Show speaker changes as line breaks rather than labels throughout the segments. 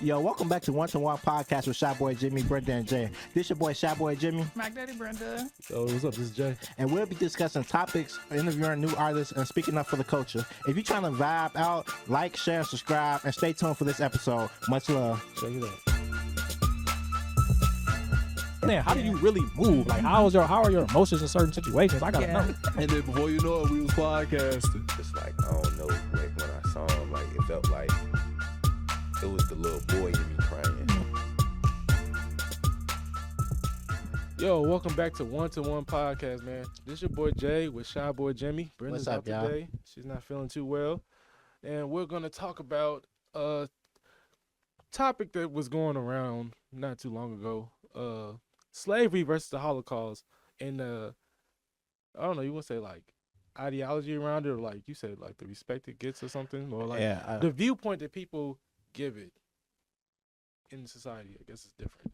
Yo, welcome back to One to One Podcast with CHIBOYJIMMY, Brenda, and Jay. This your boy CHIBOYJIMMY,
Macdaddy Brenda.
Yo, what's up? This is Jay.
and we'll be discussing topics, interviewing new artists, and speaking up for the culture. If you're trying to vibe out, like, share, and subscribe, and stay tuned for this episode. Much love.
Check it out.
Man, how do you really move? Like, how are your emotions in certain situations? I gotta know.
And then before you know it, we was podcasting.
It's like, I don't know, like when I saw him, like it felt like it was the little boy in me crying.
Yo, welcome back to One Podcast, man. This your boy Jay with CHIBOYJIMMY. Brenda's
What's up,
out today. She's not feeling too well. And we're gonna talk about a topic that was going around not too long ago. Slavery versus the Holocaust. And I don't know, you want to say like ideology around it, or like you said, like the respect it gets or something, or like the viewpoint that people give it in society, I guess, is different.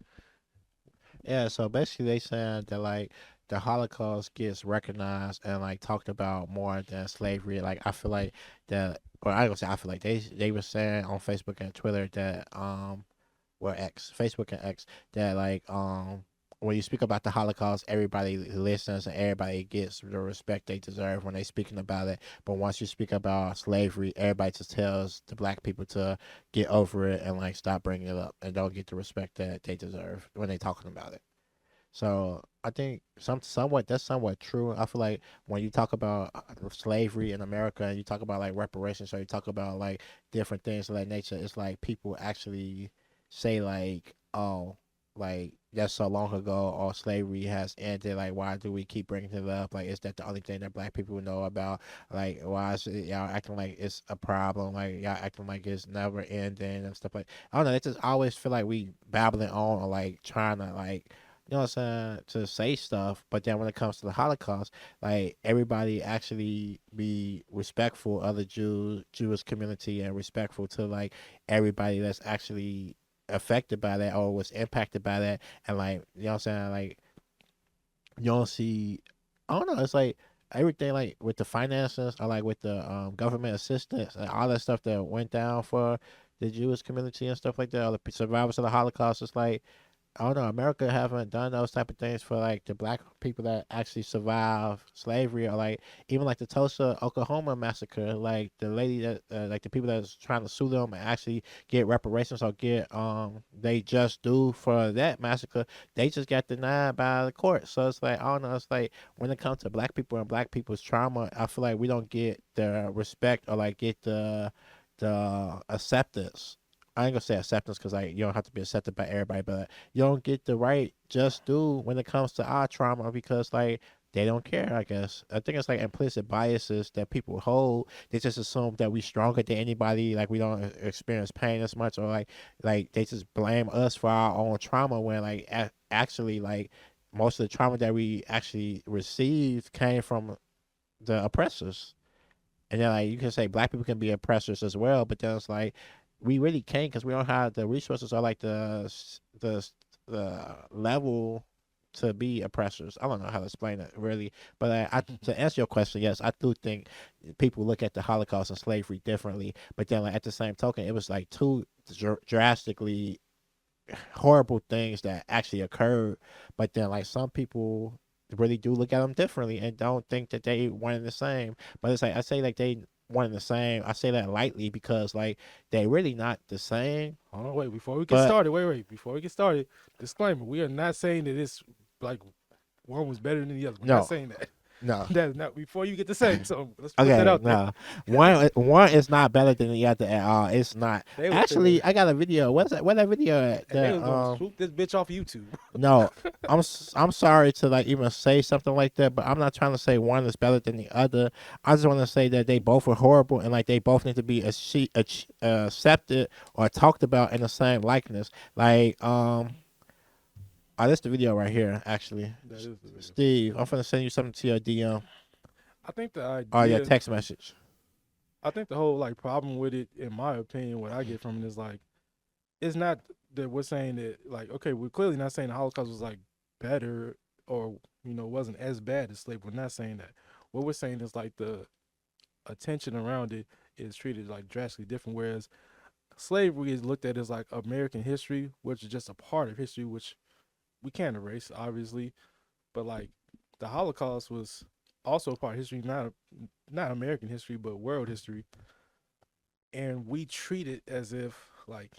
Yeah, so basically they saying that like the Holocaust gets recognized and like talked about more than slavery. Like I feel like that, or I don't say I feel like they were saying on Facebook and Twitter that Facebook and X that like when you speak about the Holocaust, everybody listens and everybody gets the respect they deserve when they speaking about it. But once you speak about slavery, everybody just tells the black people to get over it and like stop bringing it up and don't get the respect that they deserve when they talking about it. So I think that's somewhat true. I feel like when you talk about slavery in America and you talk about like reparations or you talk about like different things of that nature, it's like people actually say like, oh, like that's so long ago, or slavery has ended. Like, why do we keep bringing it up? Like, is that the only thing that black people know about? Like, why is y'all acting like it's a problem? Like, y'all acting like it's never ending and stuff like. I don't know. It just always feel like we babbling on or like trying to like. You know what I'm saying? To say stuff, but then when it comes to the Holocaust, like everybody actually be respectful of the Jewish community and respectful to like everybody that's actually affected by that or was impacted by that, and like you know what I'm saying, like you don't see, I don't know, it's like everything like with the finances or like with the government assistance and all that stuff that went down for the Jewish community and stuff like that, all the survivors of the Holocaust. It's like I don't know, America haven't done those type of things for like the black people that actually survived slavery, or like even like the Tulsa, Oklahoma massacre. Like the lady that, like the people that's trying to sue them and actually get reparations or get they just do for that massacre, they just got denied by the court. So it's like I don't know. It's like when it comes to black people and black people's trauma, I feel like we don't get the respect or like get the acceptance. I ain't gonna say acceptance because like you don't have to be accepted by everybody, but you don't get the right just due when it comes to our trauma because like they don't care. I guess I think it's like implicit biases that people hold. They just assume that we stronger than anybody, like we don't experience pain as much, or like they just blame us for our own trauma when like actually like most of the trauma that we actually received came from the oppressors. And then like you can say black people can be oppressors as well, but then it's like we really can't because we don't have the resources or like the level to be oppressors. I don't know how to explain it really, but to answer your question, yes, I do think people look at the Holocaust and slavery differently. But then like at the same token, it was like two drastically horrible things that actually occurred. But then like some people really do look at them differently and don't think that they one and the same. But it's like I say like they one and the same. I say that lightly because like they really not the same.
Hold on, wait, before we get started, before we get started, disclaimer, we are not saying that it's like one was better than the other. We're not saying that.
No.
That's not before you get to say so. Let's put that out there.
One is not better than the other at all. It's not. Actually, I got a video. What's that? Where that video at?
They was gonna swoop this bitch off YouTube.
No, I'm sorry to like even say something like that, but I'm not trying to say one is better than the other. I just want to say that they both are horrible and like they both need to be accepted or talked about in the same likeness. Like Oh, that's the video right here, actually.
That is the video.
Steve, I'm finna send you something to your DM.
I think the idea.
Oh, your text message.
I think the whole like problem with it, in my opinion, what I get from it is like, it's not that we're saying that like, okay, we're clearly not saying the Holocaust was like better or wasn't as bad as slavery. We're not saying that. What we're saying is like the attention around it is treated like drastically different. Whereas slavery is looked at as like American history, which is just a part of history, which we can't erase, obviously. But like the Holocaust was also a part of history, not American history, but world history. And we treat it as if like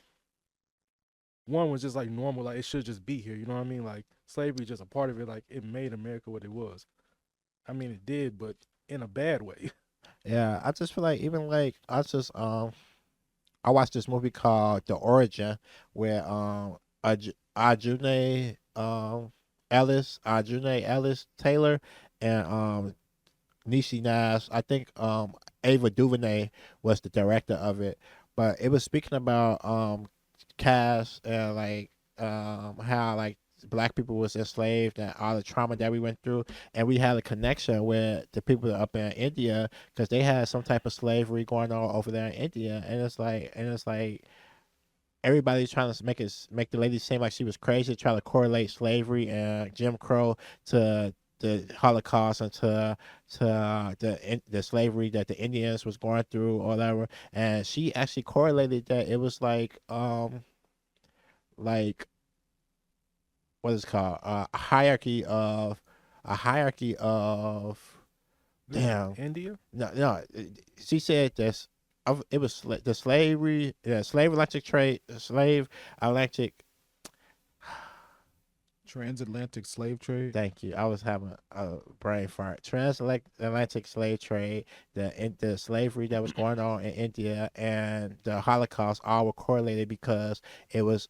one was just like normal, like it should just be here. You know what I mean? Like slavery is just a part of it. Like it made America what it was. I mean, it did, but in a bad way.
Yeah, I just feel like even like I watched this movie called The Origin where Arjune Ellis Taylor and Niecy Nash. I think Ava DuVernay was the director of it, but it was speaking about caste and like how like black people was enslaved and all the trauma that we went through, and we had a connection with the people up in India because they had some type of slavery going on over there in India, and it's like everybody's trying to make the lady seem like she was crazy, try to correlate slavery and Jim Crow to the Holocaust and to the slavery that the Indians was going through or whatever. And she actually correlated that it was like what is it called a hierarchy of damn
India.
no she said this it was the slavery slave electric trade slave electric.
Transatlantic slave trade.
Thank you. I was having a brain fart. Transatlantic slave trade, the slavery that was going on in India, and the Holocaust all were correlated because it was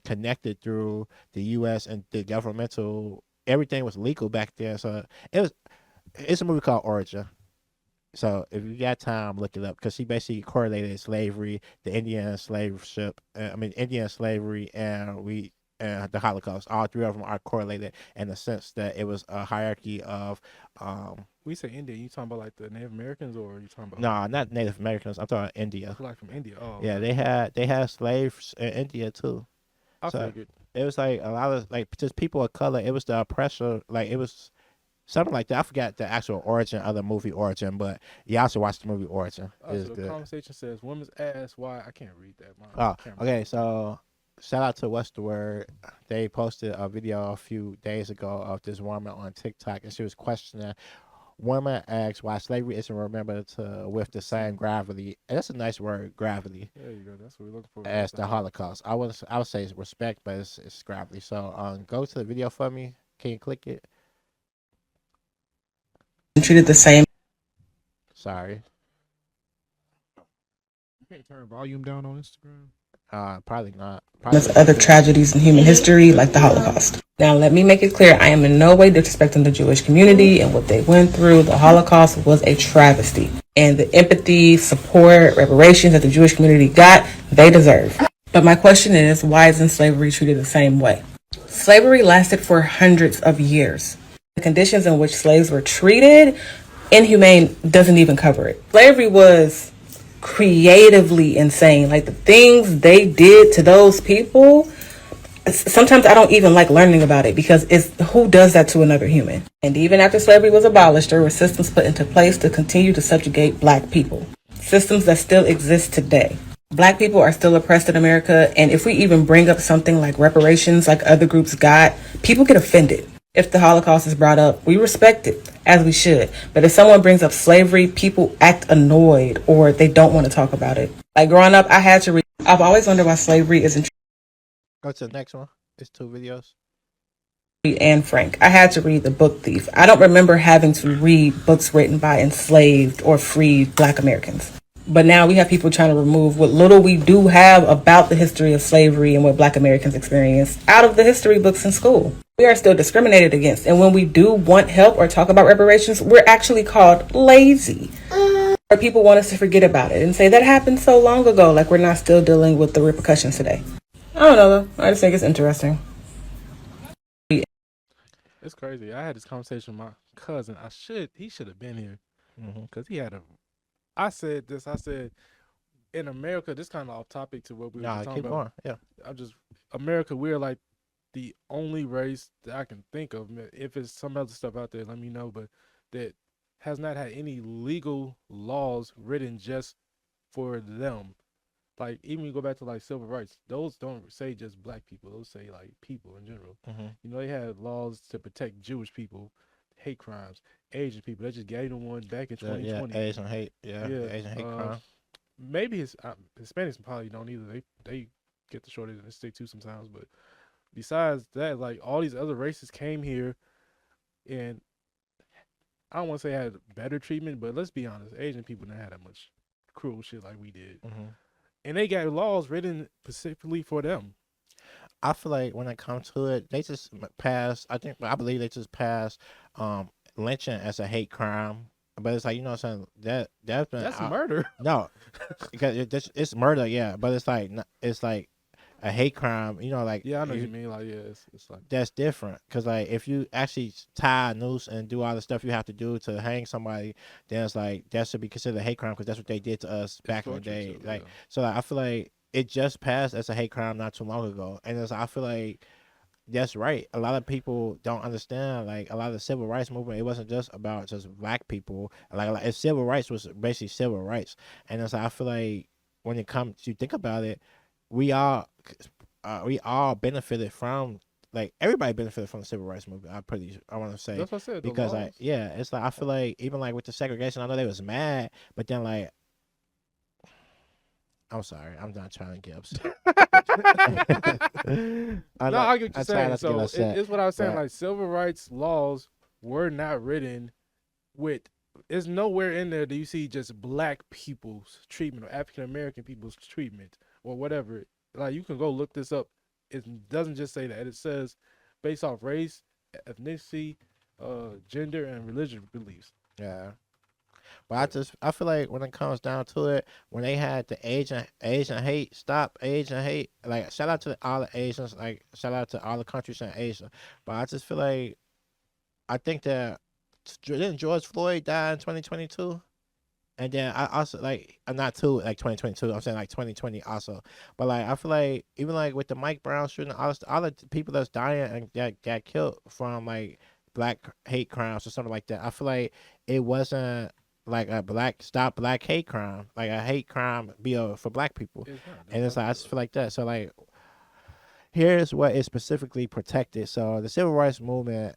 connected through the U.S. and the governmental. Everything was legal back then, so it's a movie called Origin. So if you got time, look it up because she basically correlated slavery, the Indian slave ship, Indian slavery, and the Holocaust. All three of them are correlated in the sense that it was a hierarchy of,
We say India. You talking about like the Native Americans, or are you talking about
no, not Native Americans. I'm talking about India.
like from India? Oh,
Yeah,
okay.
they had slaves in India too.
I
So
figured.
it was like a lot of like just people of color. It was the oppressor. Like it was something like that. I forgot the actual origin of the movie Origin, but you also watch the movie Origin.
Oh,
It's
so the
good.
conversation says women's ass. Why I can't read that? My
Oh,
camera.
okay. So shout out to What's the Word. They posted a video a few days ago of this woman on TikTok, and she was questioning. Woman asks why slavery isn't remembered with the same gravity. And that's a nice word, gravity,
There you go. That's what we're looking for.
as
That's
the Holocaust. I would say it's respect, but it's gravity. So go to the video for me. Can you click it?
Treated the same
Sorry.
You can't turn volume down on Instagram.
Probably not.
as other tragedies in human history, like the Holocaust. Now, let me make it clear, I am in no way disrespecting the Jewish community and what they went through. The Holocaust was a travesty. And the empathy, support, reparations that the Jewish community got, they deserve. But my question is, why isn't slavery treated the same way? Slavery lasted for hundreds of years. The conditions in which slaves were treated, inhumane doesn't even cover it. Slavery was creatively insane. Like the things they did to those people, sometimes I don't even like learning about it because it's who does that to another human. And even after slavery was abolished, there were systems put into place to continue to subjugate black people. Systems that still exist today. Black people are still oppressed in America, and if we even bring up something like reparations like other groups got, people get offended. If the Holocaust is brought up, we respect it, as we should. But if someone brings up slavery, people act annoyed or they don't want to talk about it. Like growing up, I've always wondered why slavery isn't
Go to the next one. It's 2 videos.
Anne Frank. I had to read The Book Thief. I don't remember having to read books written by enslaved or freed Black Americans. But now we have people trying to remove what little we do have about the history of slavery and what Black Americans experienced out of the history books in school. We are still discriminated against. And when we do want help or talk about reparations, we're actually called lazy. Or people want us to forget about it and say that happened so long ago, like we're not still dealing with the repercussions today. I don't know though. I just think it's interesting.
It's crazy. I had this conversation with my cousin. He should have been here because he had a. I said this. I said in America, this kind of off topic to what we were
Nah,
talking
keep
about.
going. Yeah.
America. We're like the only race that I can think of. If it's some other stuff out there, let me know. But that has not had any legal laws written just for them. like even you go back to like civil rights, those don't say just black people; those say like people in general.
Mm-hmm.
You know, they had laws to protect Jewish people, hate crimes, Asian people. They just gave them one back in
Yeah,
2020.
Asian hate. Yeah,
Yeah,
Asian hate crime.
maybe Hispanics probably don't either. They get the short end of the stick too sometimes. But besides that, like all these other races came here, and I don't want to say had better treatment, but let's be honest, Asian people didn't have that much cruel shit like we did,
Mm-hmm.
and they got laws written specifically for them.
I feel like when it comes to it, they just passed. I believe they just passed lynching as a hate crime. But it's like, you know what I'm saying, that's been
That's murder.
no, because it's murder, yeah. But it's like it's like a hate crime. You know, like
Yeah, I know what you mean. Like, yeah, it's like
that's different. Cause like if you actually tie a noose and do all the stuff you have to do to hang somebody, then it's like that should be considered a hate crime because that's what they did to us back in the
torture
day.
too,
Like
yeah.
so, like, I feel like it just passed as a hate crime not too long ago, and I feel like that's right. A lot of people don't understand. Like a lot of the civil rights movement, it wasn't just about just black people. Like if civil rights was basically civil rights, and it's like, I feel like when it comes to think about it, we all benefited from, like, everybody benefited from the civil rights movement. I want to say,
That's what I said. The
because like
laws.
yeah, it's like I feel like even like with the segregation, I know they was mad, but then like I'm sorry, I'm not trying to get upset.
No, I get what
I
you're
try
saying.
not to get
So
upset.
it's what I was saying.
but-
Like civil rights laws were not written with. It's nowhere in there do you see just black people's treatment or African American people's treatment or whatever. Like you can go look this up. It doesn't just say that. It says based off race, ethnicity, gender, and religious beliefs.
Yeah. But I feel like when it comes down to it, when they had the Asian hate, stop Asian hate. Like shout out to all the Asians, like shout out to all the countries in Asia. But I just feel like I think that didn't George Floyd die in 2022? And then I also like I'm not too like 2022. I'm saying like 2020 also. But like I feel like even like with the Mike Brown shooting, all the people that's dying and that got killed from like black hate crimes or something like that. I feel like it wasn't like a black hate crime, like a hate crime bill for black people.
It's not.
And it's like I just feel like that. So like here's what is specifically protected. So the civil rights movement,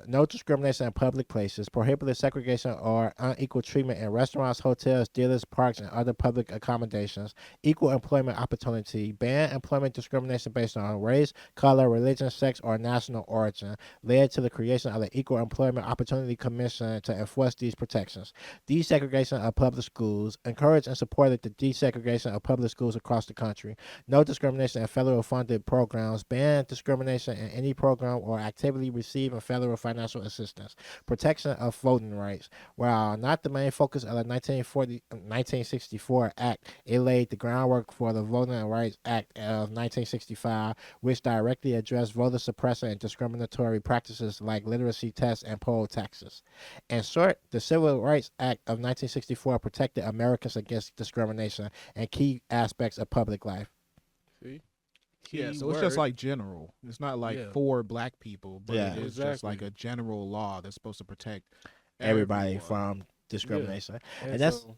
no discrimination in public places, prohibited segregation or unequal treatment in restaurants, hotels, dealers, parks, and other public accommodations, equal employment opportunity, ban employment discrimination based on race, color, religion, sex, or national origin, led to the creation of the Equal Employment Opportunity Commission to enforce these protections. Desegregation of public schools, encouraged and supported the desegregation of public schools across the country, no discrimination in federal funded programs, ban discrimination in any program or activity receiving federal financial assistance, protection of voting rights. While not the main focus of the 1964 Act, it laid the groundwork for the Voting Rights Act of 1965, which directly addressed voter suppression and discriminatory practices like literacy tests and poll taxes. In short, the Civil Rights Act of 1964 protected Americans against discrimination and key aspects of public life.
See.
Yeah,
Key
so it's just
word.
like general. It's not like
Yeah.
for black people, but
Yeah.
it is just like
Exactly.
a general law that's supposed to protect
Everybody
everyone.
from discrimination.
And
And that's
so,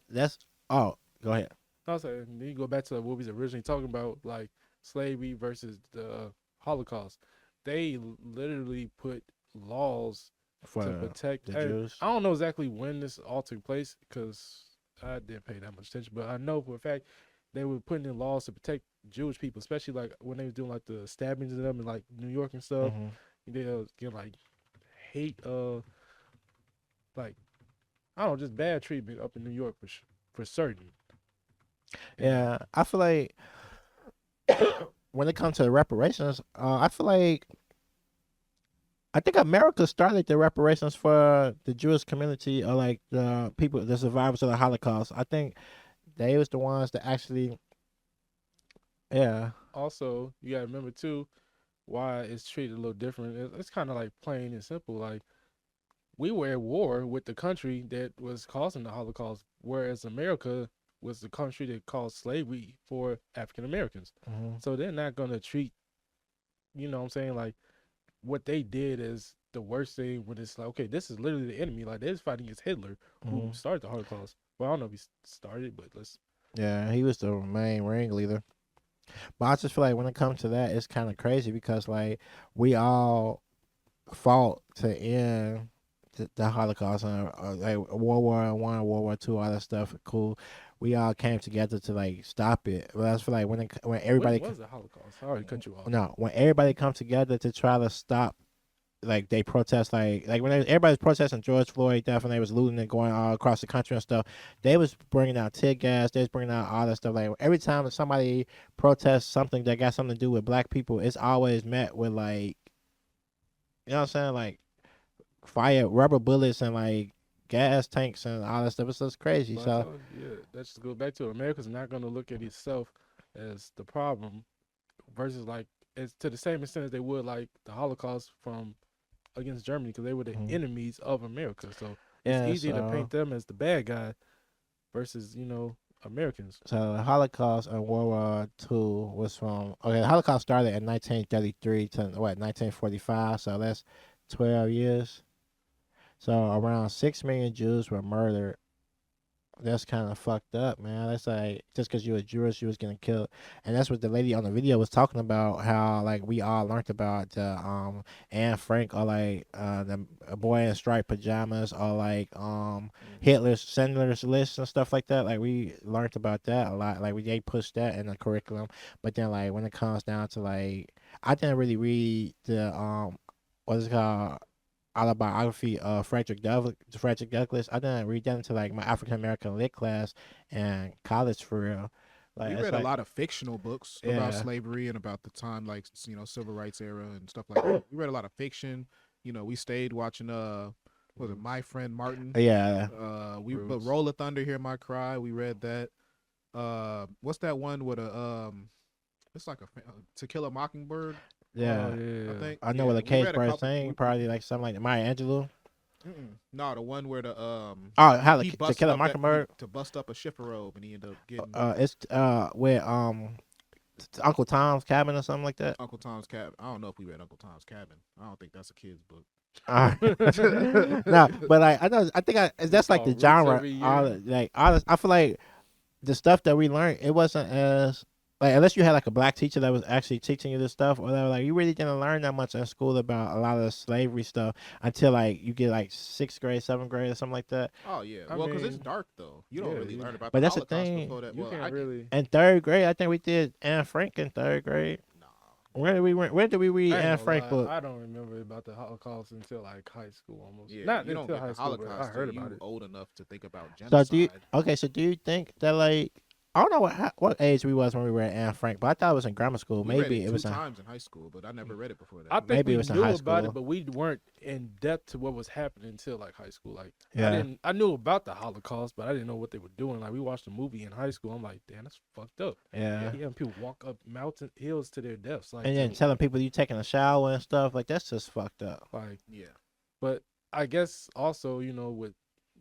oh, go ahead.
no, so then you go back to what we was originally talking about, like slavery versus the Holocaust. They literally put laws
For
to protect
the Jews.
I don't know exactly when this all took place because I didn't pay that much attention, but I know for a fact they were putting in laws to protect Jewish people, especially like when they were doing like the stabbings of them in like New York and stuff.
Mhm.
They get like hate, like I don't know, just bad treatment up in New York for certain.
Yeah, I feel like when it comes to reparations, I feel like I think America started the reparations for the Jewish community or like the people, the survivors of the Holocaust. I think they was the ones that actually, yeah,
Also, you gotta remember too why it's treated a little different. It's kind of like plain and simple. Like we were at war with the country that was causing the Holocaust, whereas America was the country that caused slavery for African Americans.
mhm.
So they're not gonna treat, you know what I'm saying, like what they did is the worst thing when it's like, okay, this is literally the enemy. Like they're fighting against Hitler who
Mhm.
started the Holocaust. Well, I don't know if he started, but let's
Yeah, he was the main ringleader. But I just feel like when it comes to that, it's kind of crazy because like we all fought to end the Holocaust and like World War I, World War II, all that stuff. Cool. We all came together to like stop it. But I just feel like when
When
everybody
was the Holocaust? I already cut you off.
no, when everybody come together to try to stop, like they protest, like when everybody's protesting George Floyd death and they was looting and going all across the country and stuff, they was bringing out tear gas, they was bringing out all that stuff. Like every time that somebody protests something that got something to do with black people, it's always met with like, you know what I'm saying, like fire, rubber bullets, and like gas tanks and all that stuff. It's just crazy.
But I
So
told you, yeah, that just goes back to America's not going to look at itself as the problem versus like it's to the same extent as they would like the Holocaust from against Germany because they were the
Mhm.
enemies of America. So it's
yeah,
easier to paint them as the bad guy versus Americans.
so the Holocaust and World War II was from okay. The Holocaust started in 1933 to 1945. So that's 12 years. So around 6 million Jews were murdered. That's kind of fucked up, man. That's like just because you were Jewish, you was getting killed, and that's what the lady on the video was talking about. How like we all learned about the Anne Frank or like the boy in striped pajamas or like Hitler's Schindler's List and stuff like that. Like we learned about that a lot. Like they pushed that in the curriculum, but then like when it comes down to like I didn't really read the what's it called autobiography of Frederick Douglass. I didn't read that until like my African American lit class in college for real. Like
We
it's
read a
like
lot of fictional books about
yeah,
slavery and about the time, like civil rights era and stuff like that. We read a lot of fiction. We stayed watching was it My Friend Martin?
yeah.
But
Roots.
Roll of Thunder, Hear My Cry. We read that. What's that one with a It's like To Kill a Mockingbird.
Yeah,
Oh, yeah.
I think.
I know
Yeah,
what a
we
cage
read a
bird
couple.
thing. Probably like something like the Maya Angelou.
No, the one where the
Oh, how
he
to
busted
kill a
up
mockingbird.
to bust up a shiffer robe and he ended up getting
It's where Uncle Tom's Cabin or something like that.
Uncle Tom's Cabin. I don't know if we read Uncle Tom's Cabin. I don't think that's a kid's book.
No, but like I know, I think that's like
call
the
Roots
genre.
every year.
I feel like the stuff that we learned, it wasn't as like unless you had like a black teacher that was actually teaching you this stuff, or whatever. Like you really didn't learn that much in school about a lot of the slavery stuff until like you get like sixth grade, seventh grade, or something like that.
Oh yeah,
I
because it's
mean,
dark though. You don't
yeah,
really
you-
learn about
But
the
that's the
Holocaust
thing.
before that.
You
Well,
can't really.
In third grade, I think we did Anne Frank in third grade.
Nah.
Where did we read
I ain't
Anne
gonna
Frank
lie,
book?
I don't remember about the Holocaust until like high school almost.
Yeah,
Not
you don't
until
get
high
the
school, but I
Holocaust
heard
till
about
you
it.
old enough to think about
So
genocide.
do you think that like I don't know what age we was when we read Anne Frank, but I thought it was in grammar school.
We read
Maybe
it
it
two
was in
times in high school, but I never read it before that.
I think
Maybe it
we
was in
knew
high
about
school.
it, but we weren't in depth to what was happening until like high school. Like
Yeah.
I knew about the Holocaust, but I didn't know what they were doing. Like we watched a movie in high school. I'm like, damn, that's fucked up.
Yeah.
Yeah, people walk up mountain hills to their deaths. Like,
And then telling people you taking a shower and stuff like that's just fucked up.
like,
Yeah,
but I guess also with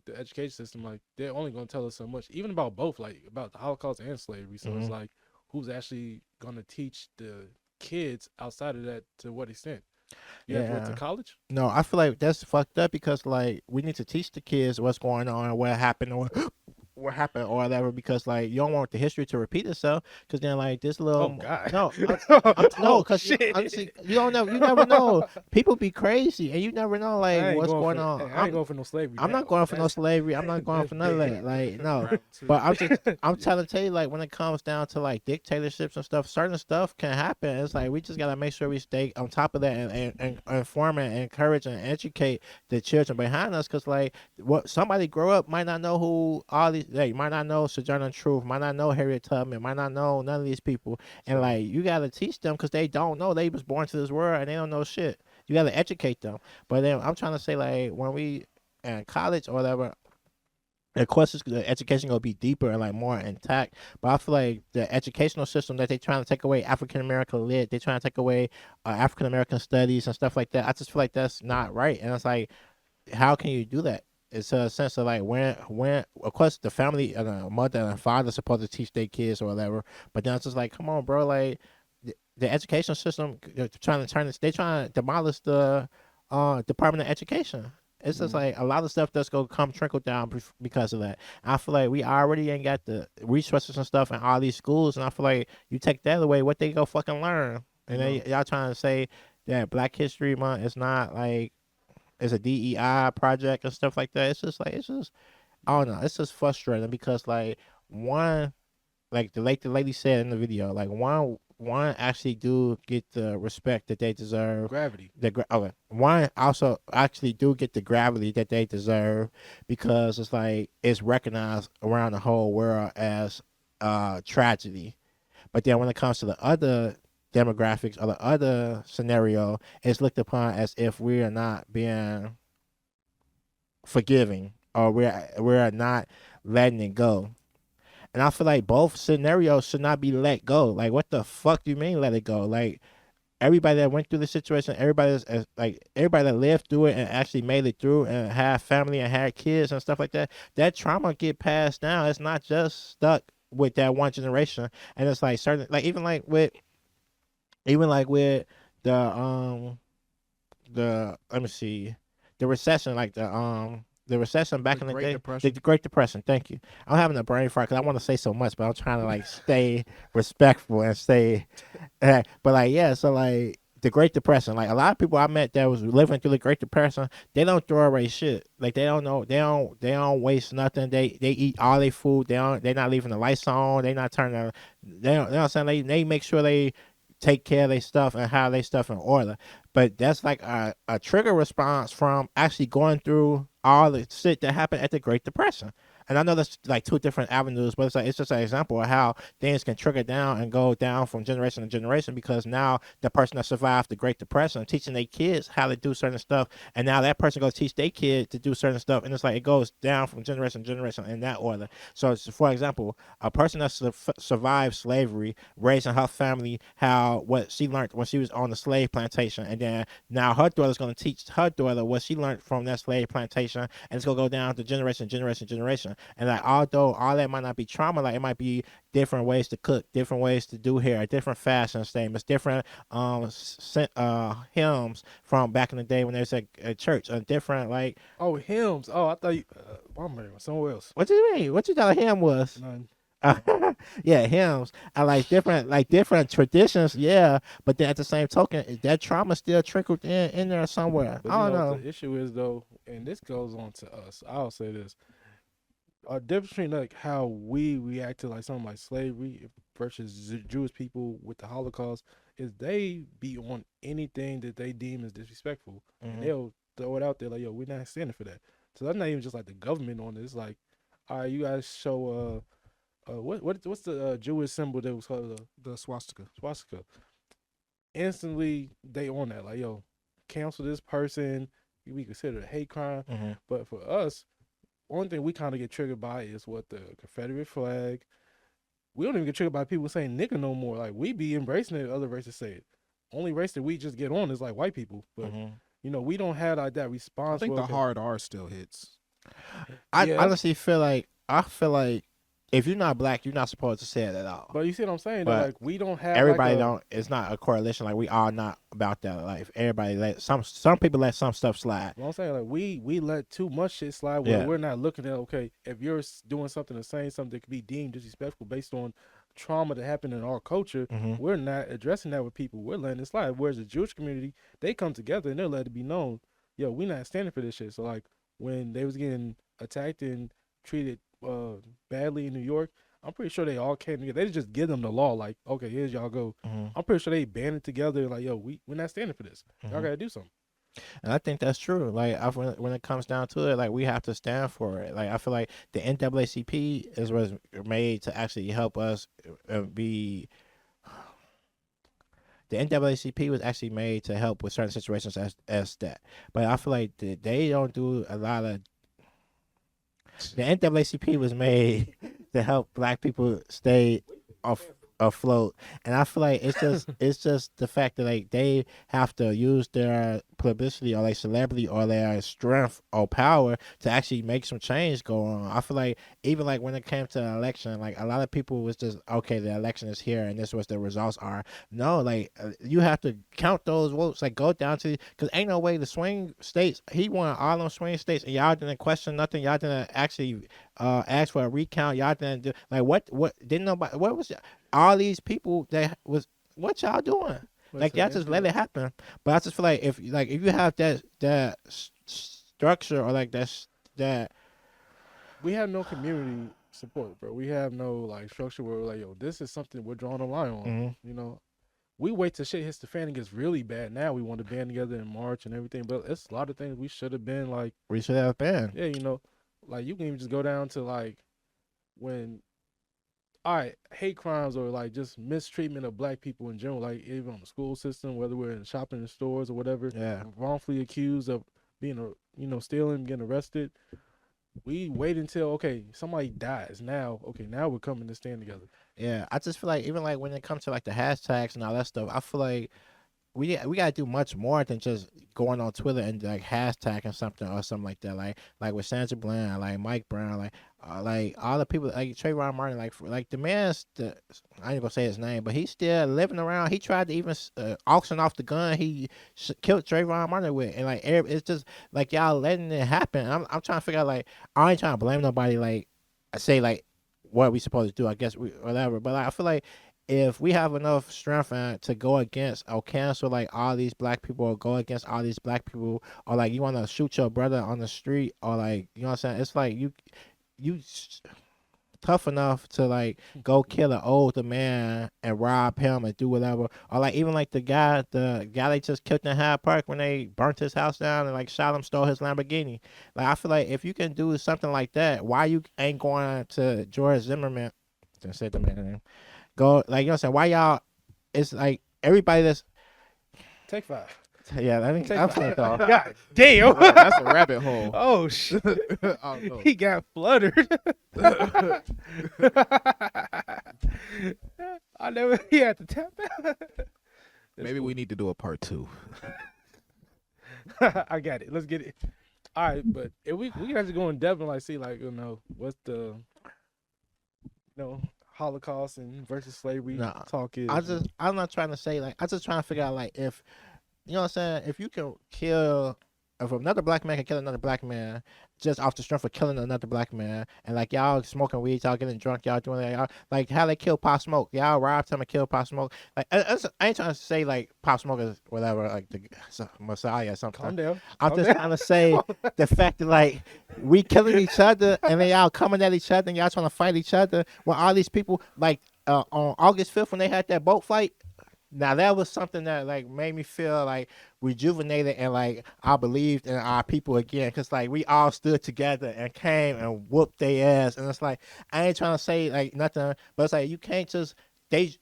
the education system, like they're only gonna tell us so much, even about both, like about the Holocaust and slavery. So it's
Mhm.
like, who's actually gonna teach the kids outside of that to what extent? You have to go
Yeah.
to college.
No, I feel like that's fucked up because like we need to teach the kids what's going on, what happened, or what happened, or whatever. Because like you don't want the history to repeat itself. Because then like this little
Oh God.
no,
Oh,
because
shit.
honestly, you don't know, you never know. People be crazy, and you never know like
I ain't
what's going
for,
on.
hey, I ain't going for no slavery.
I'm
now.
not going for no
That's-
slavery. I'm not going
that's
for none of
big.
that. Like no,
Round two.
but I'm trying to tell you, like when it comes down to like dictatorships and stuff, certain stuff can happen. It's like we just gotta make sure we stay on top of that and inform and encourage and educate the children behind us. Cause like what somebody grow up might not know who all these. They might not know Sojourner Truth, might not know Harriet Tubman, might not know none of these people. And like you gotta teach them because they don't know. They was born to this world and they don't know shit. You gotta educate them. But then I'm trying to say like when we in college or whatever, of course, the education gonna be deeper and like more intact. But I feel like the educational system that they trying to take away African American lit, they trying to take away African American studies and stuff like that. I just feel like that's not right. And it's like, how can you do that? It's a sense of like when of course the family, the mother and father supposed to teach their kids or whatever. But then it's just like, come on, bro, like the education system, they're trying to turn this. They trying to demolish the Department of Education. It's just like a lot of stuff that's gonna come trickle down because of that. I feel like we already ain't got the resources and stuff in all these schools, and I feel like you take that away, what they go fucking learn? And then y'all trying to say that Black History Month is not like it's a DEI project and stuff like that. It's just I don't know. It's just frustrating because like one, like the lady said in the video, like one actually do get the respect that they deserve.
Gravity.
Okay. One also actually do get the gravity that they deserve because it's like it's recognized around the whole world as tragedy. But then when it comes to the other demographics or the other scenario, it's looked upon as if we are not being forgiving or we're not letting it go. And I feel like both scenarios should not be let go. Like, what the fuck do you mean let it go? Like, everybody that went through the situation, everybody that lived through it and actually made it through and had family and had kids and stuff like that, that trauma get passed down. It's not just stuck with that one generation. And it's like certain, like even like with the let me see, the recession, like the recession back in the day, the Great Depression. Thank you. I'm having a brain fart because I want to say so much, but I'm trying to like stay respectful and stay. But like yeah, so like the Great Depression, like a lot of people I met that was living through the Great Depression, they don't throw away shit. Like they don't know, they don't waste nothing. They eat all their food. They're not leaving the lights on. They not turning. They don't. You know what I'm saying? They make sure they take care of their stuff and have their stuff in order. But that's like a trigger response from actually going through all the shit that happened at the Great Depression. And I know that's like two different avenues, but it's just an example of how things can trigger down and go down from generation to generation because now the person that survived the Great Depression teaching their kids how to do certain stuff, and now that person goes teach their kid to do certain stuff, and it's like it goes down from generation to generation in that order. So, for example, a person that survived slavery, raising her family how what she learned when she was on the slave plantation, and then now her daughter's going to teach her daughter what she learned from that slave plantation, and it's going to go down to generation. And like although all that might not be trauma, like it might be different ways to cook, different ways to do hair, different fashion statements, different hymns from back in the day when there's a church, a different like
hymns. Oh, I thought you I'm somewhere else.
What do you mean? What you thought a hymn was?
None.
Yeah, hymns. I like different traditions, yeah, but then at the same token that trauma still trickled in there somewhere.
But
I don't
know
know.
what the issue is though, and this goes on to us. I'll say this. A difference between like how we react to like something like slavery versus Jewish people with the Holocaust is they be on anything that they deem as disrespectful, and they'll throw it out there like, "Yo, we're not standing for that." So that's not even just like the government on it. It's like, all right, you guys show what's the Jewish symbol that was called
the swastika.
Swastika. Instantly, they on that like, "Yo, cancel this person." We consider it a hate crime, but for us. One thing we kind of get triggered by is what the Confederate flag. We don't even get triggered by people saying nigga no more. Like we be embracing it, other races say it. Only race that we just get on is like white people. But you know, we don't have like that response.
I think the hard R still hits.
I honestly feel like if you're not black, you're not supposed to say it at all.
But you see what I'm saying? Like we don't have
everybody don't. It's not a correlation. Like we are not about that life. Everybody let some people let some stuff slide.
Well, I'm saying like we let too much shit slide. Where we're not looking at if you're doing something or saying something that could be deemed disrespectful based on trauma that happened in our culture, we're not addressing that with people. We're letting it slide. Whereas the Jewish community, they come together and they're letting it be known, yo, we're not standing for this shit. So like when they was getting attacked and treated badly in New York, I'm pretty sure they all came together. They just give them the law, like, okay, here's y'all go. I'm pretty sure they banded together, like, yo, we're not standing for this. Y'all gotta do something.
And I think that's true. Like when it comes down to it, like we have to stand for it. Like I feel like the NAACP was made to actually help us be. The NAACP was actually made to help with certain situations as that. But I feel like they don't do a lot of. The NAACP was made to help black people stay afloat, and I feel like it's just the fact that like they have to use their publicity or like celebrity or their strength or power to actually make some change go on. I feel like even like when it came to the election, like a lot of people was just okay, the election is here and this is what the results are. No, like you have to count those votes. Like go down to because ain't no way the swing states. He won all them swing states, and y'all didn't question nothing. Y'all didn't actually ask for a recount. Y'all didn't do like what didn't nobody. What was all these people that was what y'all doing? Like y'all just let it happen. But I just feel like if you have that structure or like that
we have no community support, bro. We have no like structure where we're like, yo, this is something we're drawing a line on.
Mhm.
You know, we wait till shit hits the fan and gets really bad. Now we want to band together in March and everything, but it's a lot of things we should have been like.
we should have been.
Yeah, you know, like you can even just go down to like when, all right, hate crimes or like just mistreatment of black people in general, like even on the school system, whether we're in shopping in stores or whatever,
Yeah.
wrongfully accused of being stealing, getting arrested. We wait until okay, somebody dies. Now, okay, now we're coming to stand together.
Yeah, I just feel like even like when it comes to like the hashtags and all that stuff, I feel like we gotta do much more than just going on Twitter and like hashtagging something or something like that. Like with Sandra Bland, like Mike Brown, like all the people like Trayvon Martin, like the man's I ain't gonna say his name, but he's still living around. He tried to even auction off the gun he killed Trayvon Martin with, and like it's just like y'all letting it happen. I'm trying to figure out like I ain't trying to blame nobody. Like I say like what we supposed to do. I guess we whatever, but like, I feel like if we have enough strength to go against or cancel like all these black people or go against all these black people or like you want to shoot your brother on the street or like you know what I'm saying, it's like you tough enough to like go kill an older man and rob him and do whatever, or like even like the guy they just killed in Hyde Park when they burnt his house down and like shot him, stole his Lamborghini. Like I feel like if you can do something like that, why you ain't going to George Zimmerman? I said the man's name. Go like you know what I'm saying? Why y'all? It's like everybody that's
Take 5.
yeah. I think I'm saying though.
God damn.
That's a rabbit hole.
Oh shit.
I don't know.
He got fluttered. I never. He had to tap out.
Maybe we need to do a part 2.
I got it. Let's get it. All right, but if we have to go in depth and like see like what's the Holocaust and versus slavery
Nah,
talk is.
I'm not trying to say like I just trying to figure out like if you know what I'm saying, if you can kill if another black man can kill another black man just off the strength of killing another black man, and like y'all smoking weed, y'all getting drunk, y'all doing that, y'all, like how they kill Pop Smoke, y'all robbed him and killed Pop Smoke. Like I ain't trying to say like Pop Smoke is whatever, like the Messiah or something.
Calm down.
I'm just trying to say the fact that like we killing each other and then y'all coming at each other and y'all trying to fight each other when all these people like on August 5th when they had that boat fight. Now that was something that like made me feel like rejuvenated and like I believed in our people again, because like we all stood together and came and whooped their ass, and it's like I ain't trying to say like nothing, but it's like you can't just they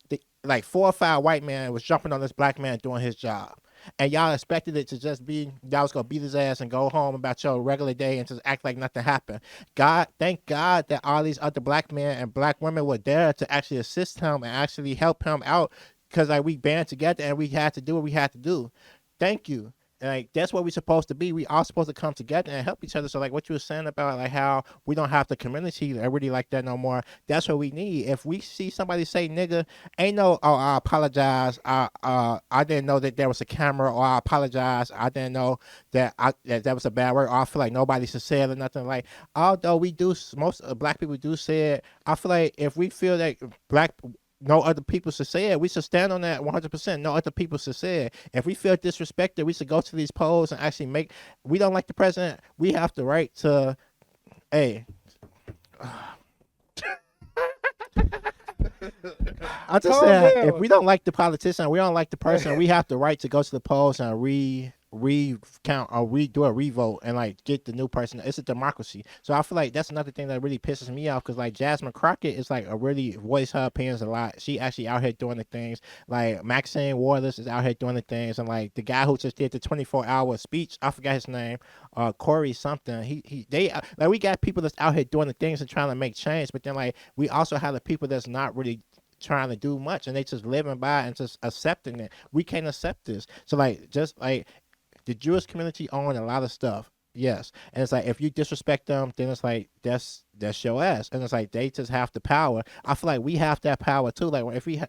like 4 or 5 white men was jumping on this black man doing his job, and y'all expected it to just be y'all was gonna beat his ass and go home about your regular day and just act like nothing happened. Thank God that all these other black men and black women were there to actually assist him and actually help him out. Because like we band together and we had to do what we had to do. Thank you. And, like that's what we're supposed to be. We all supposed to come together and help each other. So like what you were saying about like how we don't have the community really like that no more. That's what we need. If we see somebody say nigga, ain't no I apologize. I didn't know that there was a camera, or I apologize. I didn't know that that was a bad word. Or I feel like nobody should say it or nothing. Like although we do, most black people do say it. I feel like if we feel that no other people should say it, we should stand on that 100%. No other people should say it. If we feel disrespected, we should go to these polls and actually we don't like the president, we have the right to, hey. I'm just saying, if we don't like the politician, we don't like the person, we have the right to go to the polls and recount or do a revote and like get the new person. It's a democracy. So I feel like that's another thing that really pisses me off, because like Jasmine Crockett is like a really voice her opinions a lot. She actually out here doing the things. Like Maxine Waters is out here doing the things, and like the guy who just did the 24-hour speech, I forgot his name, Corey something. They like we got people that's out here doing the things and trying to make change, but then like we also have the people that's not really trying to do much and they just living by and just accepting it. We can't accept this. So like just like the Jewish community own a lot of stuff. Yes, and it's like if you disrespect them, then it's like that's your ass, and it's like they just have the power. I feel like we have that power too. Like if we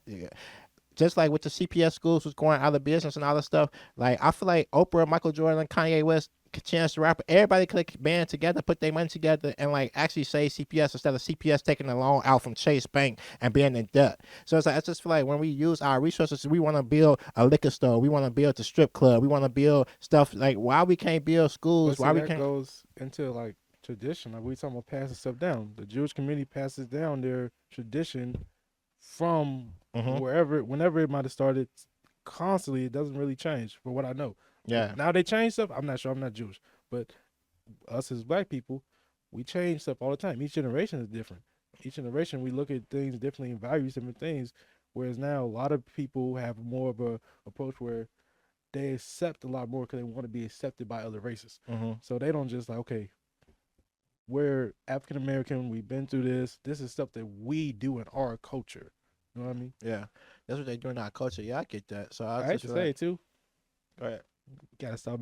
just like with the CPS schools was going out of business and all that stuff. Like I feel like Oprah, Michael Jordan, and Kanye West, Chance the Rapper, everybody could have band together, put their money together, and like actually say CPS instead of CPS taking a loan out from Chase Bank and being in debt. So it's like I just feel like when we use our resources, we want to build a liquor store, we want to build the strip club, we want to build stuff like why we can't build schools,
But
why
see,
we
that
can't.
goes into like tradition. Like we talking about passing stuff down. The Jewish community passes down their tradition from
Mhm.
whenever it might have started. Constantly, it doesn't really change. For what I know,
Yeah.
now they change stuff. I'm not sure. I'm not Jewish, but us as black people, we change stuff all the time. Each generation is different. Each generation we look at things differently and values different things. Whereas now a lot of people have more of a approach where they accept a lot more because they want to be accepted by other races.
Mhm.
So they don't just like, okay, we're African American, we've been through this. This is stuff that we do in our culture. You know what I mean?
Yeah. That's what they do in our culture. Yeah, I get that. So I
I hate
just
to
feel
say
like,
it too.
go ahead.
Gotta stop.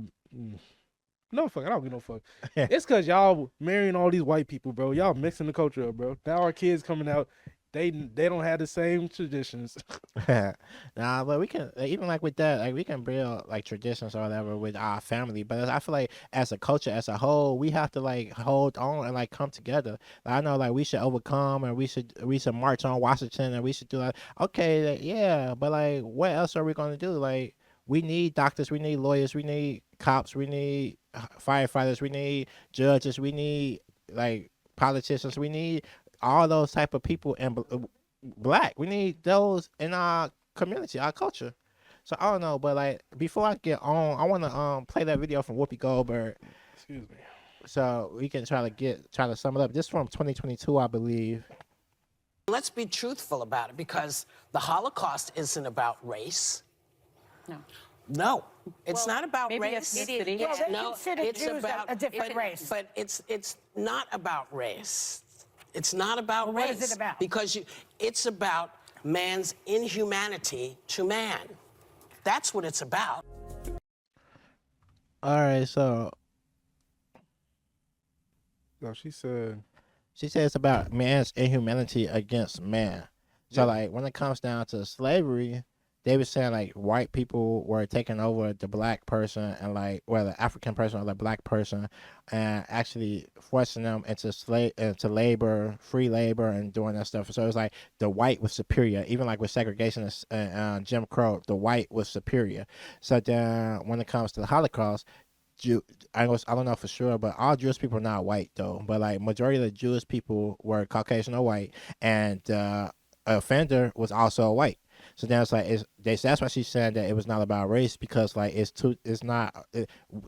No fuck, I don't give no fuck. It's cause y'all marrying all these white people, bro. Y'all mixing the culture up, bro. Now our kids coming out, they don't have the same traditions.
Nah, but we can even like with that, like we can build like traditions or whatever with our family. But I feel like as a culture, as a whole, we have to like hold on and like come together. Like, I know like we should overcome and we should march on Washington and we should do like okay, like, yeah, but like what else are we gonna do? Like we need doctors, we need lawyers, we need cops, we need firefighters, we need judges, we need like politicians, we need all those type of people and black. We need those in our community, our culture. So I don't know, but like before I get on, I want to play that video from Whoopi Goldberg,
Excuse me.
so we can try to sum it up. This is from 2022, I believe.
Let's be truthful about it, because the Holocaust isn't about race.
No.
No, it's not about
maybe
race.
ethnicity.
Well, they
No,
consider
it's
Jews
about
a different race.
But it's not about race. It's not about
Well,
race.
what is it about?
Because it's about man's inhumanity to man. That's what it's about.
All right, so
No, she said.
she says it's about man's inhumanity against man. So
Yeah.
like when it comes down to slavery, they were saying like white people were taking over the black person and like well the African person or the black person and actually forcing them into labor, free labor and doing that stuff. So it's like the white was superior, even like with segregation and Jim Crow, the white was superior. So then when it comes to the Holocaust, I don't know for sure, but all Jewish people are not white though. But like majority of the Jewish people were Caucasian or white, and offender was also white. So then it's like that's why she's saying that it was not about race because like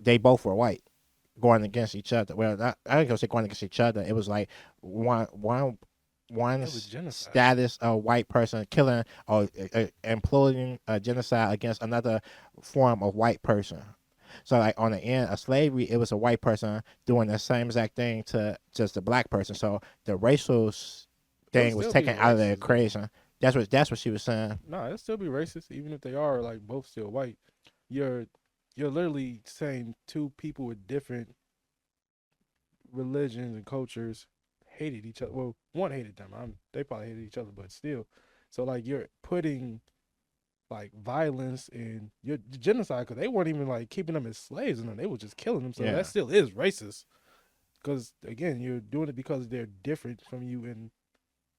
they both were white going against each other. Well, I ain't gonna say going against each other. It was like one
was genocide.
status of white person killing or employing a genocide against another form of white person. So like on the end of slavery, it was a white person doing the same exact thing to just a black person. So the racial thing was
still be
taken out of the
racist, though.
equation. That's what she was saying.
No, it'll still be racist, even if they are like both still white. You're literally saying two people with different religions and cultures hated each other. Well, one hated them. They probably hated each other, but still. So like you're putting like violence and your genocide because they weren't even like keeping them as slaves and they were just killing them. So
Yeah.
that still is racist. Because again, you're doing it because they're different from you in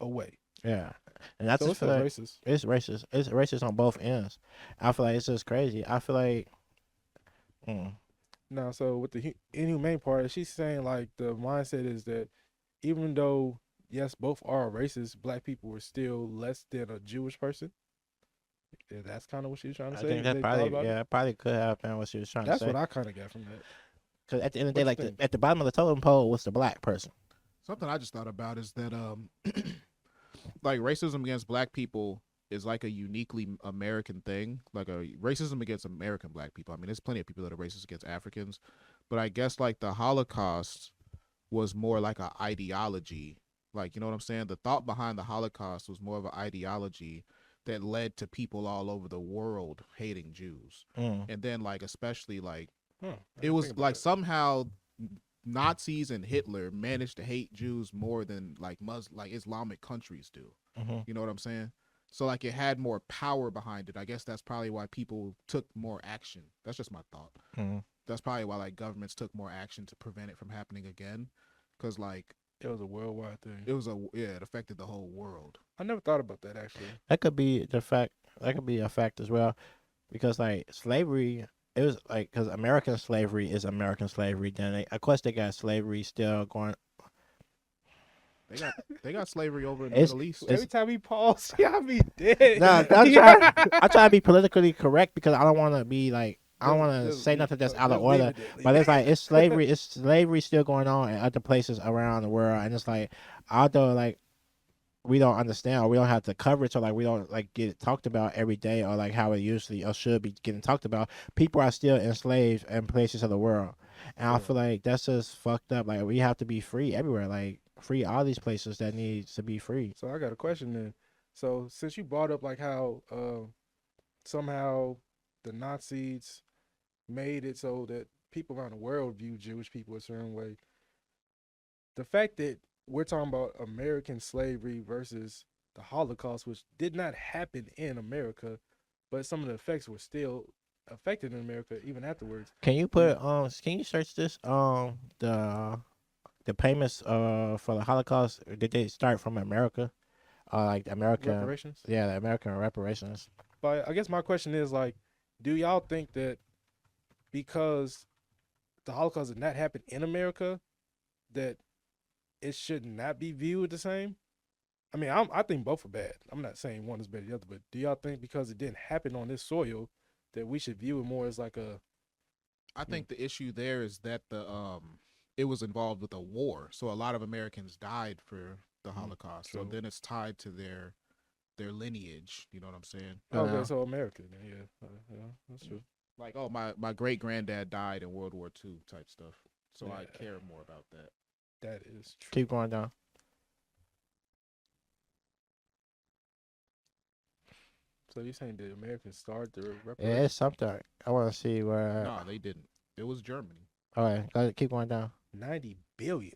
a way.
Yeah, and that's
So
just
it's
feel like
racist.
it's racist. It's racist on both ends. I feel like it's just crazy. I feel like,
Now, so with the inhumane part, she's saying like the mindset is that even though yes, both are racist, black people were still less than a Jewish person. Yeah, that's kind of what she was trying to
I
say.
think that
They thought about it.
probably could have been what she was trying
That's
to say.
what I kind of got from that.
Because at the end of the day,
What
like
you think?
at the bottom of the totem pole was the black person.
Something I just thought about is that like racism against black people is like a uniquely American thing. Like a racism against American black people. I mean, there's plenty of people that are racist against Africans, but I guess like the Holocaust was more like an ideology. Like, you know what I'm saying? The thought behind the Holocaust was more of an ideology that led to people all over the world hating Jews. And then like especially like
I
it
didn't
was
think about
like
that.
somehow Nazis and Hitler managed to hate Jews more than like like Islamic countries do.
Mm-hmm.
You know what I'm saying? So like it had more power behind it. I guess that's probably why people took more action. That's just my thought.
Mm-hmm.
That's probably why like governments took more action to prevent it from happening again, because like
It was a worldwide thing.
it affected the whole world.
I never thought about that actually.
That could be the fact. That could be a fact as well, because like slavery, it was like because American slavery is American slavery. Then of course they got slavery still going.
They got slavery over in the
It's-
Middle East.
Every time he paused, y'all be dead.
No, I'm trying to be politically correct because I don't want to be like I don't want to
Just-
say nothing that's out of
just leave
order.
it there.
But it's like it's slavery still going on in other places around the world, and it's like although like we don't understand or we don't have the coverage or like we don't like get it talked about every day or like how it usually or should be getting talked about, people are still enslaved in places of the world, and I feel like that's just fucked up. Like we have to be free everywhere, like free all these places that needs to be free.
So I got a question then. So since you brought up like how somehow the Nazis made it so that people around the world view Jewish people a certain way, the fact that we're talking about American slavery versus the Holocaust, which did not happen in America, but some of the effects were still affected in America even afterwards.
Can you put can you search this the payments for the Holocaust, did they start from America? Like American
Reparations.
Yeah, the American reparations.
But I guess my question is like, do y'all think that because the Holocaust did not happen in America, that it should not be viewed the same? I mean, I think both are bad. I'm not saying one is better than the other, but do y'all think because it didn't happen on this soil that we should view it more as like a?
I think the issue there is that it was involved with a war, so a lot of Americans died for the Holocaust. So
true.
then it's tied to their lineage. You know what I'm saying?
Okay, so America, then, yeah, that's true.
Like, oh, my great granddad died in World War II type stuff. So I
Yeah.
care more about that.
That is true.
Keep going down.
So you're saying the Americans started the
Yeah,
reparations?
it's something. I want to see where.
No, they didn't. It was Germany.
All right, go, keep going down.
90 billion.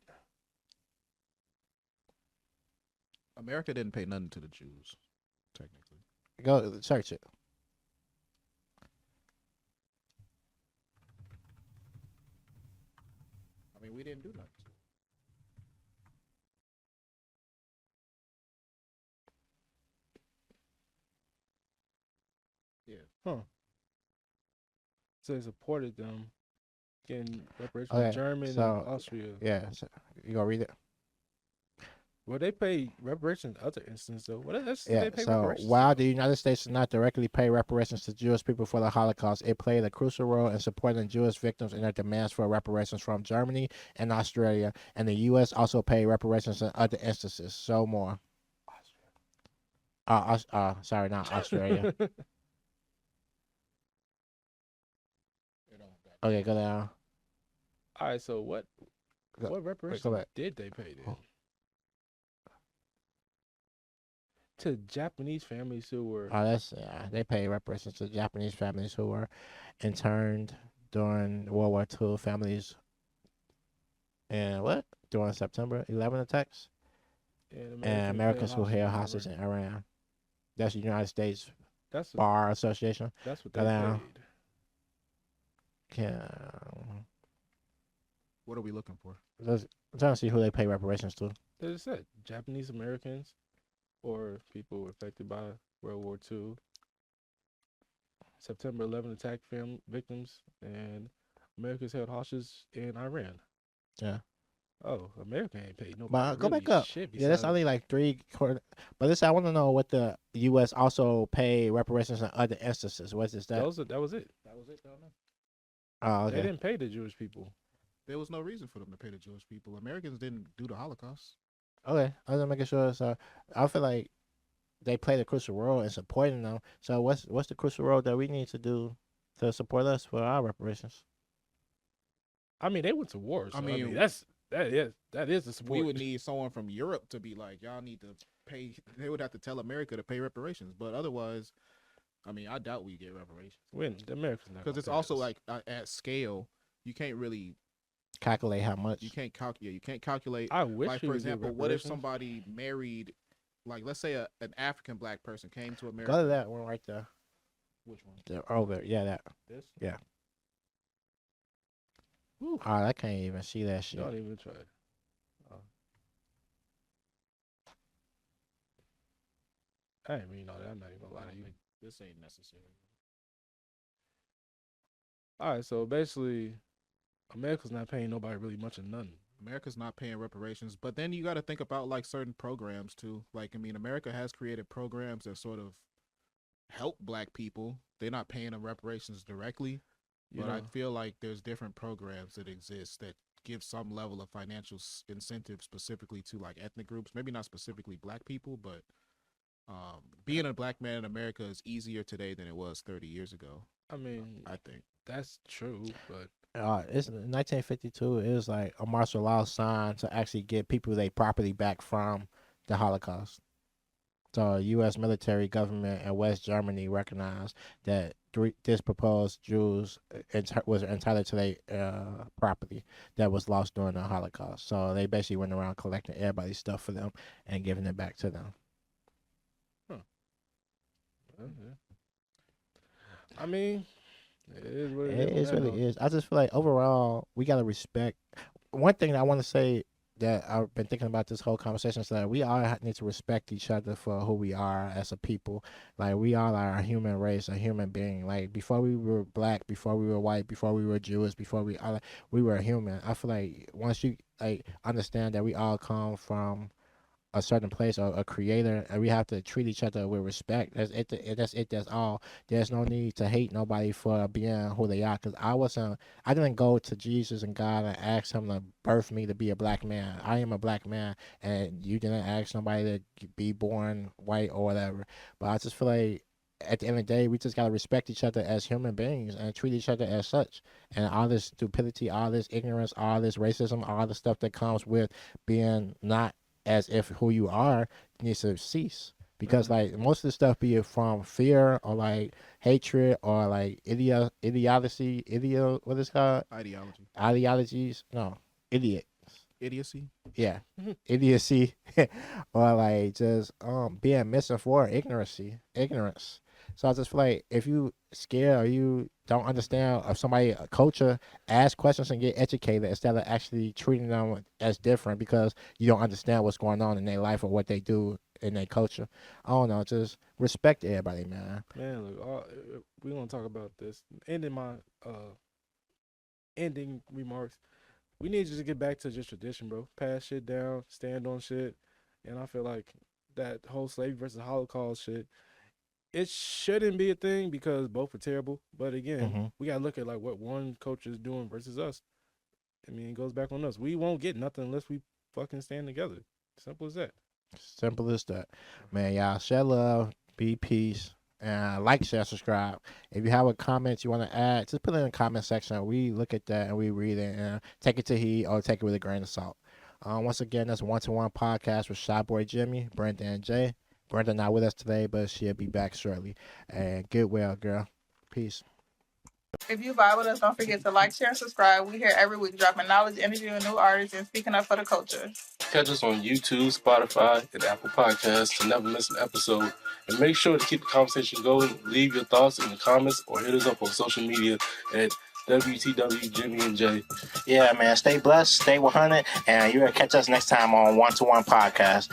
America didn't pay nothing to the Jews, technically.
Go search it.
I mean, we didn't do nothing.
So they supported them getting reparations
Okay,
from Germany
so-
and Austria.
Yeah, so you gonna read it?
Well, they pay reparations in other instances, though. What else did
Yeah.
they pay
So
reparations?
while the United States did not directly pay reparations to Jewish people for the Holocaust, it played a crucial role in supporting Jewish victims in their demands for reparations from Germany and Australia, and the U.S. also paid reparations in other instances. So more. Sorry, not Australia. Okay, go down.
All right, so what
Go-
reparations
go back.
did they pay then?
Oh.
To Japanese families who were
They paid reparations to Japanese families who were interned during World War II. Families and during September 11 attacks, and Americans who held hostage in Iran. That's the United States
That's what,
Bar Association.
that's what
go
they
down.
paid.
Yeah,
What are we looking for?
I'm trying to see who they pay reparations to.
They just said Japanese Americans or people affected by World War II, September 11 attack victims, and Americans held hostages in Iran.
Yeah.
Oh, America ain't paid no.
But go
really
back up.
shit
Yeah, that's
besides-
only like 3/4. But listen, I want to know what the U.S. also paid reparations in other instances. What is that?
that was it.
That was it down there.
Oh,
They
okay.
didn't pay the Jewish people.
There was no reason for them to pay the Jewish people. Americans didn't do the Holocaust.
Okay, I was making sure. So I feel like they played a crucial role in supporting them. So what's the crucial role that we need to do to support us for our reparations?
I mean, they went to war. So,
I
I
mean,
mean, that is the support.
We would need someone from Europe to be like, y'all need to pay. They would have to tell America to pay reparations. But otherwise, I mean, I doubt we get reparations.
When the Americans not
Because it's
gonna pay
also
us.
like at scale, you can't really
calculate how much.
You can't calculate. You can't calculate.
I wish
Like
we
for
would get
example, what if
reparations.
somebody married, like let's say an African black person came to America.
Go to that one right there.
Which one?
Over. Yeah, that.
This?
Yeah.
Whew.
Oh, I can't even see that shit.
Don't even try. Oh. I ain't mean all that. I'm not even gonna lie to you.
This ain't necessary.
All right, so basically, America's not paying nobody really much of nothing.
America's not paying reparations, but then you got to think about like certain programs too. Like I mean, America has created programs that sort of help black people. They're not paying them reparations directly,
You
but
know,
I feel like there's different programs that exist that give some level of financial incentive specifically to like ethnic groups. Maybe not specifically black people, but being a black man in America is easier today than it was 30 years ago.
I mean,
I think.
that's true, but
It's 1952. It was like a martial law signed to actually get people their property back from the Holocaust. So, U.S. military, government, and West Germany recognized that this proposed Jews was entitled to their property that was lost during the Holocaust. So they basically went around collecting everybody's stuff for them and giving it back to them.
I mean, it is what it
It
is.
is really is. I just feel like overall we gotta respect. One thing that I want to say that I've been thinking about this whole conversation is that we all need to respect each other for who we are as a people. Like we all are a human race, a human being. Like before we were black, before we were white, before we were Jewish, before we were a human. I feel like once you like understand that we all come from a certain place or a creator, and we have to treat each other with respect. That's it. That's all. There's no need to hate nobody for being who they are. Cause I didn't go to Jesus and God and ask him to birth me to be a black man. I am a black man, and you didn't ask somebody to be born white or whatever. But I just feel like at the end of the day, we just gotta respect each other as human beings and treat each other as such. And all this stupidity, all this ignorance, all this racism, all the stuff that comes with being not as if who you are needs to cease, because like most of the stuff be it from fear or like hatred or like idiocy, what is it called, ideologies, no,
Idiocy.
yeah, idiocy, or like just being misinformed, ignorance. So I just feel like if you scared or you don't understand of somebody culture, ask questions and get educated instead of actually treating them as different because you don't understand what's going on in their life or what they do in their culture. I don't know, just respect everybody, man.
Man, look, we're gonna talk about this. Ending my ending remarks. We need to just get back to just tradition, bro. Pass shit down, stand on shit, and I feel like that whole slavery versus Holocaust shit, it shouldn't be a thing because both are terrible. But again, we gotta look at like what one culture is doing versus us. I mean, it goes back on us. We won't get nothing unless we fucking stand together. Simple as that.
Simple as that, man. Y'all share love, be peace, and like, share, subscribe. If you have a comment you want to add, just put it in the comment section. We look at that and we read it and take it to heed or take it with a grain of salt. Once again, that's One-to-One podcast with CHIBOYJIMMY, Brenda, and Jay. Brenda not with us today, but she'll be back shortly. And get well, girl. Peace.
If you vibe with us, don't forget to like, share, and subscribe. We here every week dropping knowledge, interviewing new artists, and speaking up for the culture.
Catch us on YouTube, Spotify, and Apple Podcasts to never miss an episode. And make sure to keep the conversation going. Leave your thoughts in the comments or hit us up on social media at WTW Jimmy and Jay.
Yeah, man. Stay blessed, stay 100, and you're going to catch us next time on One-to-One podcast.